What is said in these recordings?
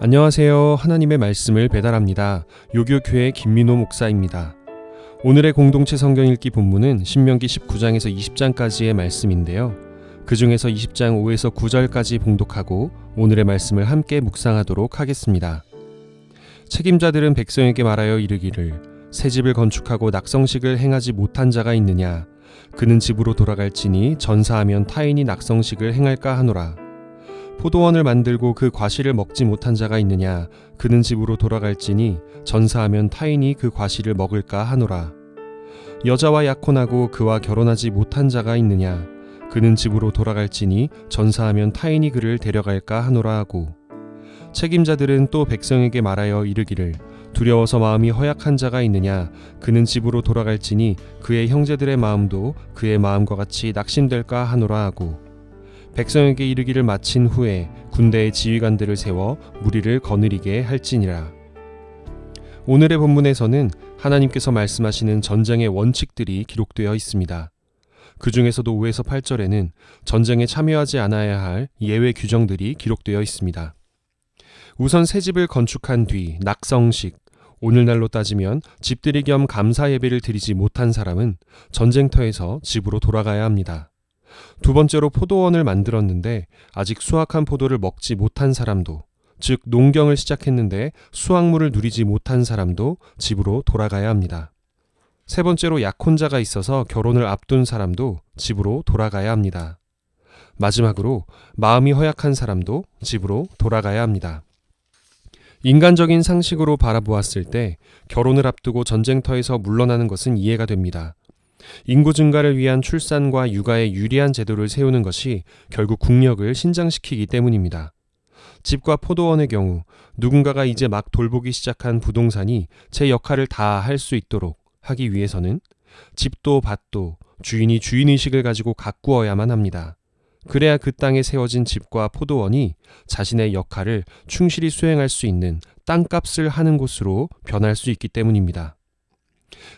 안녕하세요. 하나님의 말씀을 배달합니다. 요교교회 김민호 목사입니다. 오늘의 공동체 성경 읽기 본문은 신명기 19장에서 20장까지의 말씀인데요. 그 중에서 20장 5에서 9절까지 봉독하고 오늘의 말씀을 함께 묵상하도록 하겠습니다. 책임자들은 백성에게 말하여 이르기를 새 집을 건축하고 낙성식을 행하지 못한 자가 있느냐? 그는 집으로 돌아갈지니 전사하면 타인이 낙성식을 행할까 하노라. 포도원을 만들고 그 과실을 먹지 못한 자가 있느냐? 그는 집으로 돌아갈지니 전사하면 타인이 그 과실을 먹을까 하노라. 여자와 약혼하고 그와 결혼하지 못한 자가 있느냐? 그는 집으로 돌아갈지니 전사하면 타인이 그를 데려갈까 하노라 하고, 책임자들은 또 백성에게 말하여 이르기를 두려워서 마음이 허약한 자가 있느냐? 그는 집으로 돌아갈지니 그의 형제들의 마음도 그의 마음과 같이 낙심될까 하노라 하고, 백성에게 이르기를 마친 후에 군대의 지휘관들을 세워 무리를 거느리게 할지니라. 오늘의 본문에서는 하나님께서 말씀하시는 전쟁의 원칙들이 기록되어 있습니다. 그 중에서도 5에서 8절에는 전쟁에 참여하지 않아야 할 예외 규정들이 기록되어 있습니다. 우선 새 집을 건축한 뒤 낙성식, 오늘날로 따지면 집들이 겸 감사 예배를 드리지 못한 사람은 전쟁터에서 집으로 돌아가야 합니다. 두 번째로 포도원을 만들었는데 아직 수확한 포도를 먹지 못한 사람도, 즉 농경을 시작했는데 수확물을 누리지 못한 사람도 집으로 돌아가야 합니다. 세 번째로 약혼자가 있어서 결혼을 앞둔 사람도 집으로 돌아가야 합니다. 마지막으로 마음이 허약한 사람도 집으로 돌아가야 합니다. 인간적인 상식으로 바라보았을 때 결혼을 앞두고 전쟁터에서 물러나는 것은 이해가 됩니다. 인구 증가를 위한 출산과 육아에 유리한 제도를 세우는 것이 결국 국력을 신장시키기 때문입니다. 집과 포도원의 경우 누군가가 이제 막 돌보기 시작한 부동산이 제 역할을 다 할 수 있도록 하기 위해서는 집도 밭도 주인이 주인의식을 가지고 가꾸어야만 합니다. 그래야 그 땅에 세워진 집과 포도원이 자신의 역할을 충실히 수행할 수 있는 땅값을 하는 곳으로 변할 수 있기 때문입니다.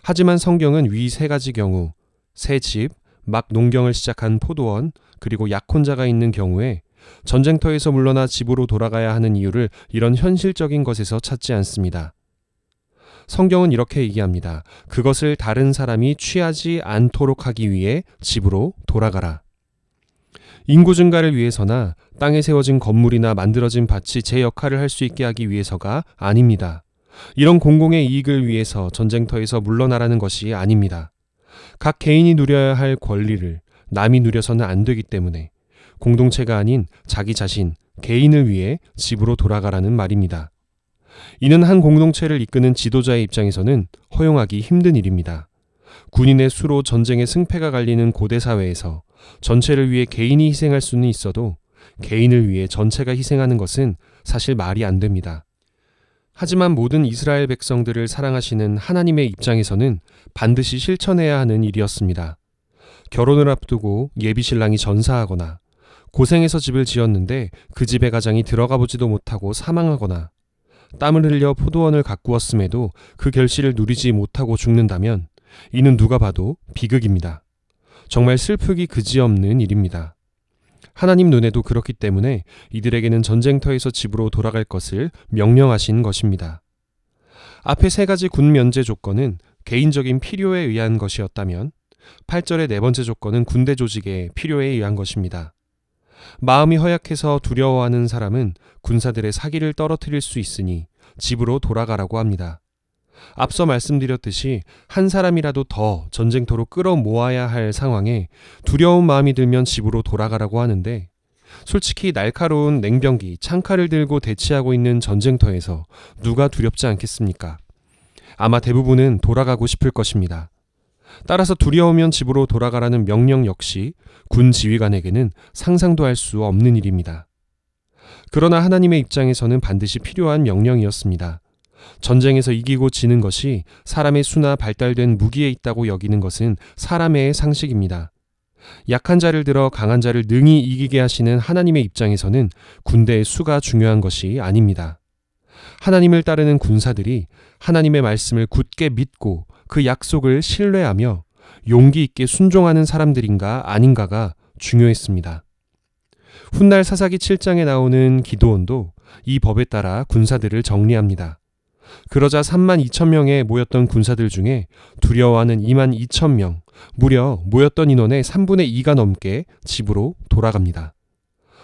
하지만 성경은 위 세 가지 경우, 새 집, 막 농경을 시작한 포도원, 그리고 약혼자가 있는 경우에 전쟁터에서 물러나 집으로 돌아가야 하는 이유를 이런 현실적인 것에서 찾지 않습니다. 성경은 이렇게 얘기합니다. 그것을 다른 사람이 취하지 않도록 하기 위해 집으로 돌아가라. 인구 증가를 위해서나 땅에 세워진 건물이나 만들어진 밭이 제 역할을 할 수 있게 하기 위해서가 아닙니다. 이런 공공의 이익을 위해서 전쟁터에서 물러나라는 것이 아닙니다. 각 개인이 누려야 할 권리를 남이 누려서는 안 되기 때문에 공동체가 아닌 자기 자신, 개인을 위해 집으로 돌아가라는 말입니다. 이는 한 공동체를 이끄는 지도자의 입장에서는 허용하기 힘든 일입니다. 군인의 수로 전쟁의 승패가 갈리는 고대 사회에서 전체를 위해 개인이 희생할 수는 있어도 개인을 위해 전체가 희생하는 것은 사실 말이 안 됩니다. 하지만 모든 이스라엘 백성들을 사랑하시는 하나님의 입장에서는 반드시 실천해야 하는 일이었습니다. 결혼을 앞두고 예비신랑이 전사하거나 고생해서 집을 지었는데 그 집에 가장이 들어가 보지도 못하고 사망하거나 땀을 흘려 포도원을 가꾸었음에도 그 결실을 누리지 못하고 죽는다면 이는 누가 봐도 비극입니다. 정말 슬프기 그지없는 일입니다. 하나님 눈에도 그렇기 때문에 이들에게는 전쟁터에서 집으로 돌아갈 것을 명령하신 것입니다. 앞에 세 가지 군 면제 조건은 개인적인 필요에 의한 것이었다면 8절의 네 번째 조건은 군대 조직의 필요에 의한 것입니다. 마음이 허약해서 두려워하는 사람은 군사들의 사기를 떨어뜨릴 수 있으니 집으로 돌아가라고 합니다. 앞서 말씀드렸듯이 한 사람이라도 더 전쟁터로 끌어모아야 할 상황에 두려운 마음이 들면 집으로 돌아가라고 하는데, 솔직히 날카로운 냉병기, 창칼을 들고 대치하고 있는 전쟁터에서 누가 두렵지 않겠습니까? 아마 대부분은 돌아가고 싶을 것입니다. 따라서 두려우면 집으로 돌아가라는 명령 역시 군 지휘관에게는 상상도 할 수 없는 일입니다. 그러나 하나님의 입장에서는 반드시 필요한 명령이었습니다. 전쟁에서 이기고 지는 것이 사람의 수나 발달된 무기에 있다고 여기는 것은 사람의 상식입니다. 약한 자를 들어 강한 자를 능히 이기게 하시는 하나님의 입장에서는 군대의 수가 중요한 것이 아닙니다. 하나님을 따르는 군사들이 하나님의 말씀을 굳게 믿고 그 약속을 신뢰하며 용기 있게 순종하는 사람들인가 아닌가가 중요했습니다. 훗날 사사기 7장에 나오는 기드온도 이 법에 따라 군사들을 정리합니다. 그러자 32,000명에 모였던 군사들 중에 두려워하는 22,000명, 무려 모였던 인원의 3분의 2가 넘게 집으로 돌아갑니다.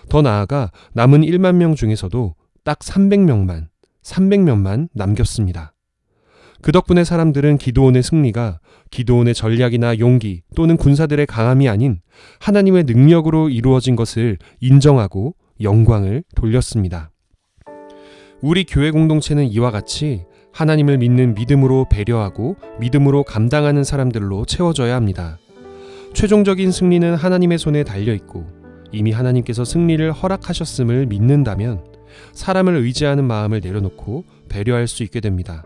더 나아가 남은 1만 명 중에서도 딱 300명만 남겼습니다. 그 덕분에 사람들은 기드온의 승리가 기드온의 전략이나 용기 또는 군사들의 강함이 아닌 하나님의 능력으로 이루어진 것을 인정하고 영광을 돌렸습니다. 우리 교회 공동체는 이와 같이 하나님을 믿는 믿음으로 배려하고 믿음으로 감당하는 사람들로 채워져야 합니다. 최종적인 승리는 하나님의 손에 달려있고 이미 하나님께서 승리를 허락하셨음을 믿는다면 사람을 의지하는 마음을 내려놓고 배려할 수 있게 됩니다.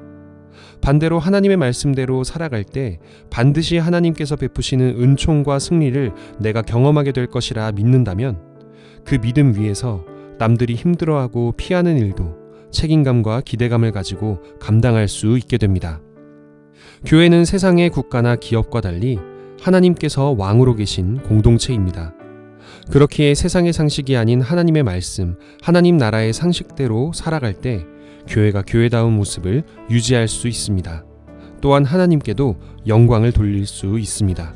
반대로 하나님의 말씀대로 살아갈 때 반드시 하나님께서 베푸시는 은총과 승리를 내가 경험하게 될 것이라 믿는다면 그 믿음 위에서 남들이 힘들어하고 피하는 일도 책임감과 기대감을 가지고 감당할 수 있게 됩니다. 교회는 세상의 국가나 기업과 달리 하나님께서 왕으로 계신 공동체입니다. 그렇기에 세상의 상식이 아닌 하나님의 말씀, 하나님 나라의 상식대로 살아갈 때 교회가 교회다운 모습을 유지할 수 있습니다. 또한 하나님께도 영광을 돌릴 수 있습니다.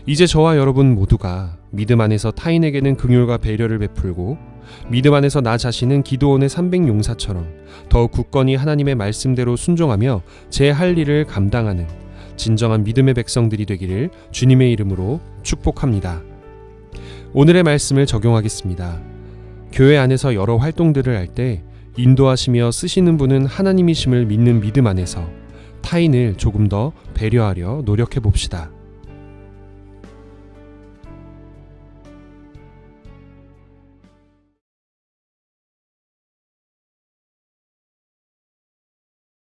이제 저와 여러분 모두가 믿음 안에서 타인에게는 긍휼과 배려를 베풀고 믿음 안에서 나 자신은 기드온의 300용사처럼 더욱 굳건히 하나님의 말씀대로 순종하며 제 할 일을 감당하는 진정한 믿음의 백성들이 되기를 주님의 이름으로 축복합니다. 오늘의 말씀을 적용하겠습니다. 교회 안에서 여러 활동들을 할 때 인도하시며 쓰시는 분은 하나님이심을 믿는 믿음 안에서 타인을 조금 더 배려하려 노력해 봅시다.